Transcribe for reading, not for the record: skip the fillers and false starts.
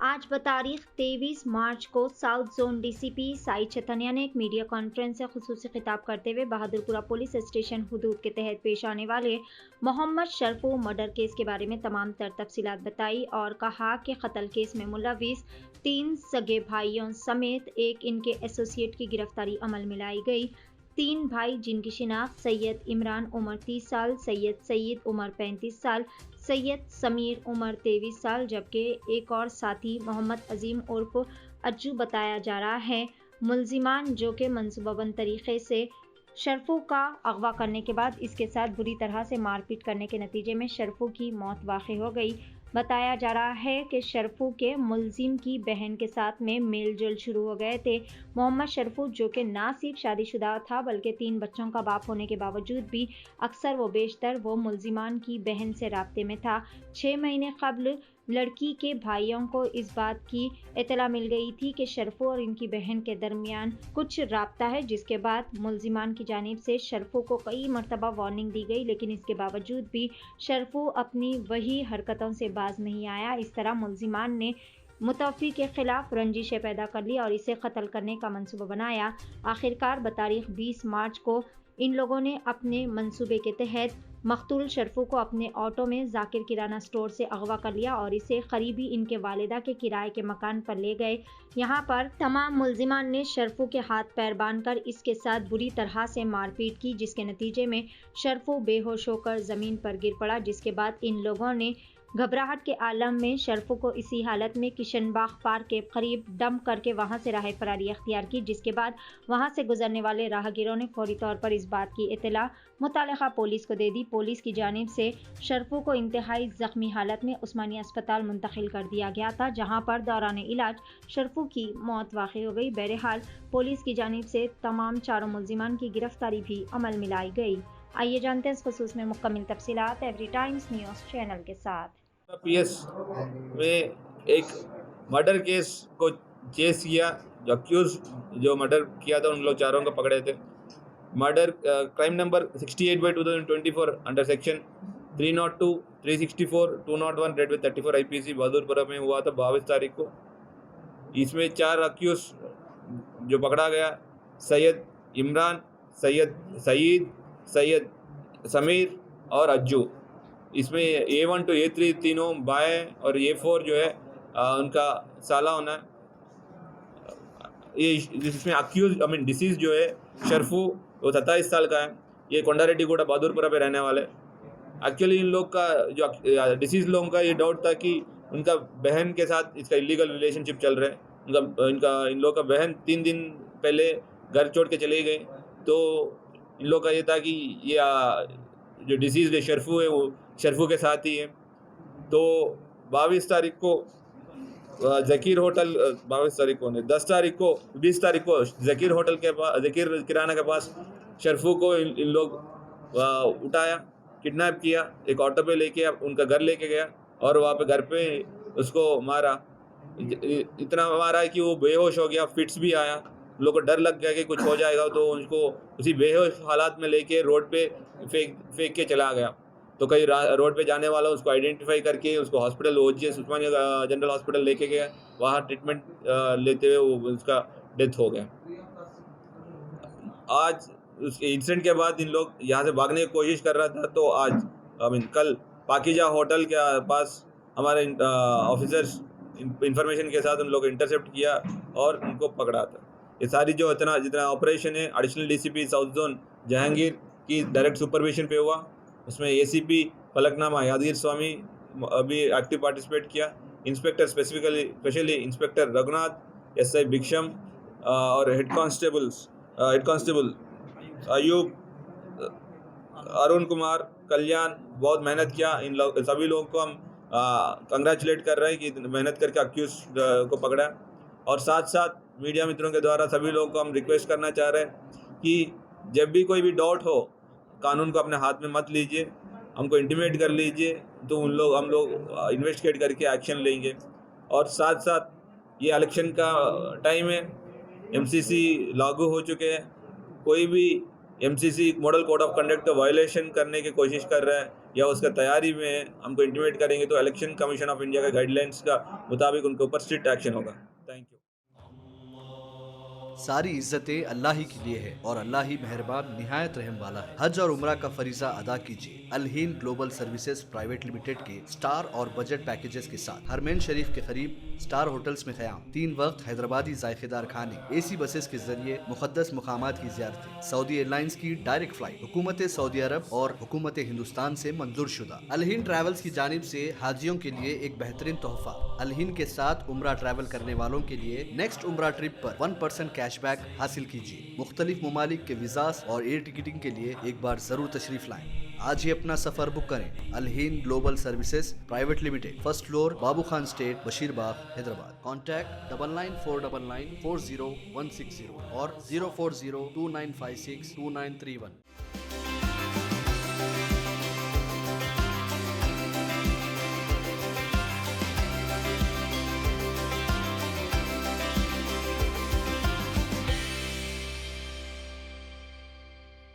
आज बतारीख 23 मार्च को south zone DCP Sai चतनिया ने एक मीडिया कॉन्फ्रेंस से खुसूसी खिताब करते हुए बहादुरपुरा पुलिस स्टेशन हुदूद के तहत पेश आने वाले मोहम्मद शरफू मर्डर केस के बारे में तमाम तर तफसीलात बताई और कहा कि कत्ल केस में मुलविस 3 सगे भाइयों समेत एक इनके एसोसिएट की गिरफ्तारी अमल में लाई गई। 3 भाई जिनकी शिनाख्त सैयद इमरान उम्र 30 साल, सैयद सईद उम्र 35 साल, सैयद समीर उम्र 23 साल, जबकि एक और साथी मोहम्मद अजीम उर्फ अज्जू बताया जा रहा है। मुल्जिमान जो कि मंसूबाबंद तरीके से शरफू का अगवा करने के बाद इसके साथ बुरी तरह से मारपीट करने के नतीजे में शरफू की मौत वाक़ई हो गई। बताया जा रहा है कि शरफू के मुल्जिम की बहन के साथ में मेल जोल शुरू हो गए थे। मोहम्मद शरफू जो कि ना सिर्फ शादीशुदा था बल्कि 3 बच्चों का बाप होने के बावजूद भी अक्सर व बेशतर वो मुल्जिमान की बहन से राब्ते में था। 6 महीने कबल लड़की के भाइयों को इस बात की इत्तला मिल गई थी कि शरफू और इनकी बहन के दरमियान कुछ राब्ता है, जिसके बाद मुल्जिमान की जानिब से शरफू को कई मरतबा वार्निंग दी गई, लेकिन इसके बावजूद भी शरफू अपनी वही हरकतों से बाज नहीं आया। इस तरह मुल्जिमान ने मुतवफ़ी के खिलाफ रंजिशें पैदा कर ली और इसे कत्ल करने का मंसूबा बनाया। आखिरकार बतारीख 20 मार्च को इन लोगों ने अपने मंसूबे के तहत मकतूल शरफू को अपने ऑटो में जाकिर किराना स्टोर से अगवा कर लिया और इसे करीबी इनके वालिदा के किराए के मकान पर ले गए। यहाँ पर तमाम मुल्जिमान ने शरफू के हाथ पैर बांधकर इसके साथ बुरी तरह से मारपीट की, जिसके नतीजे में शरफू बेहोश होकर ज़मीन पर गिर पड़ा, जिसके बाद इन लोगों ने घबराहट के आलम में शरफू को इसी हालत में किशनबाग पार्क के करीब डंप करके वहां से राह फरारी अख्तियार की, जिसके बाद वहां से गुजरने वाले राहगीरों ने फौरी तौर पर इस बात की इत्तला मुतालिका पुलिस को दे दी। पुलिस की जानिब से शरफू को इंतहाई जख्मी हालत में उस्मानिया अस्पताल मुंतकिल कर दिया गया था, जहां पर दौरान इलाज शरफू की मौत वाक़ई हो गई। बहरहाल पुलिस की जानिब से तमाम चारों मुल्जिमान की गिरफ्तारी भी अमल में लाई गई। आइए जानते हैं इस खुसूस में मुकम्मल तफसीलात एवरी टाइम्स न्यूज़ चैनल के साथ। पीएस में एक मर्डर केस को चेस किया। जो अक्यूज जो मर्डर किया था उन लोग चारों को पकड़े थे। Murder crime number 68/2024 under section 302, 364, 201 read with 34 IPC Bahadurpura में हुआ था 22 तारीख को। इसमें 4 अक्यूज जो पकड़ा गया, सैयद इमरान, सैयद सईद, सैयद समीर और अज्जू। इसमें A1 to A3 तीनों बाय और A4 जो है उनका साला होना है। ये जिसमें अक्यूज डिसीज जो है शरफू, वो 27 साल का है। ये कोंडारेड्डीगुड़ा बहादुरपुरा पे रहने वाले। एक्चुअली इन लोग का जो डिसीज लोगों का ये डाउट था कि उनका बहन के साथ इसका इलीगल रिलेशनशिप चल रहा है। इन लोग का बहन 3 दिन पहले घर छोड़ के चले गए, तो इन लोग का ये था कि ये जो डिसीज शरफू है वो शरफू के साथ ही है। तो 22 तारीख को जकीर होटल 22 तारीख को नहीं 10 तारीख को 20 तारीख को जकीर होटल के पास, जकीर किराना के पास शरफू को इन लोग उठाया, किडनैप किया, एक ऑटो पे लेके उनका घर लेके गया और वहाँ पे घर पे उसको मारा। इतना मारा कि वो बेहोश हो गया, फिट्स भी आया। लोगों को डर लग गया कि कुछ हो जाएगा, तो उनको उसी बेहोश हालात में लेके रोड पे फेंक के चला गया। तो कई रोड पे जाने वाला उसको आइडेंटिफाई करके उसको हॉस्पिटल OGS उस्मानिया जनरल हॉस्पिटल लेके गया। वहाँ ट्रीटमेंट लेते हुए उसका डेथ हो गया। आज उस इंसिडेंट के बाद इन लोग यहाँ से भागने की कोशिश कर रहा था, तो आज कल पाकिजा होटल के पास हमारे ऑफिसर्स इंफॉर्मेशन के साथ उन लोग इंटरसेप्ट किया और उनको पकड़ा था। ये सारी जो जितना ऑपरेशन है additional DCP south zone Jahangir की डायरेक्ट सुपरविजन पे हुआ। उसमें ACP फलकनामा यादगीर स्वामी अभी एक्टिव पार्टिसिपेट किया। Inspector specially inspector Raghunath, SI भिक्षम और हेड कांस्टेबल अयूब, अरुण कुमार, कल्याण बहुत मेहनत किया। सभी लोगों को हम कंग्रेचुलेट कर रहे हैं कि मेहनत करके अक्यूज को पकड़ा। और साथ साथ मीडिया मित्रों के द्वारा सभी लोगों को हम रिक्वेस्ट करना चाह रहे हैं कि जब भी कोई भी डाउट हो, कानून को अपने हाथ में मत लीजिए, हमको इंटीमेट कर लीजिए, तो हम लोग इन्वेस्टिगेट करके एक्शन लेंगे। और साथ साथ ये इलेक्शन का टाइम है, MCC लागू हो चुके हैं। कोई भी MCC model code of conduct का वायलेशन करने की कोशिश कर रहा है या उसका तैयारी में हमको इंटीमेट करेंगे तो इलेक्शन कमीशन ऑफ इंडिया के गाइडलाइंस का मुताबिक उनके ऊपर स्ट्रिक्ट एक्शन होगा। Thank you. सारी इज्जतें अल्लाह ही के लिए है और अल्लाह ही मेहरबान निहायत रहम वाला है। हज और उम्रा का फरीजा अदा कीजिए Al Hind global services private limited के स्टार और बजट पैकेजेस के साथ। हरमैन शरीफ के करीब स्टार होटल्स में क़याम, 3 वक्त हैदराबादी जायकेदार खाने, AC बसेस के जरिए मुक़द्दस मुकामात की ज़ियारतें, सऊदी एयरलाइंस की डायरेक्ट फ्लाइट, हुकूमत सऊदी अरब और हुकूमत हिंदुस्तान से मंजूर शुदा। अल हिंद ट्रैवल्स की जानिब से हाजियों के लिए एक बेहतरीन तोहफा। अल हिंद के साथ उम्रा ट्रैवल करने वालों के लिए नेक्स्ट उम्रा ट्रिप पर 1% कैशबैक हासिल कीजिए। मुख्तलिफ ममालिक के वीज़ास और एयर टिकटिंग के लिए एक बार जरूर तशरीफ लाएं। आज ही अपना सफर बुक करें। Al Hind global services private limited, first floor, Babu Khan estate, Basheerbagh, Hyderabad. Contact 9949940160 और 04029562931।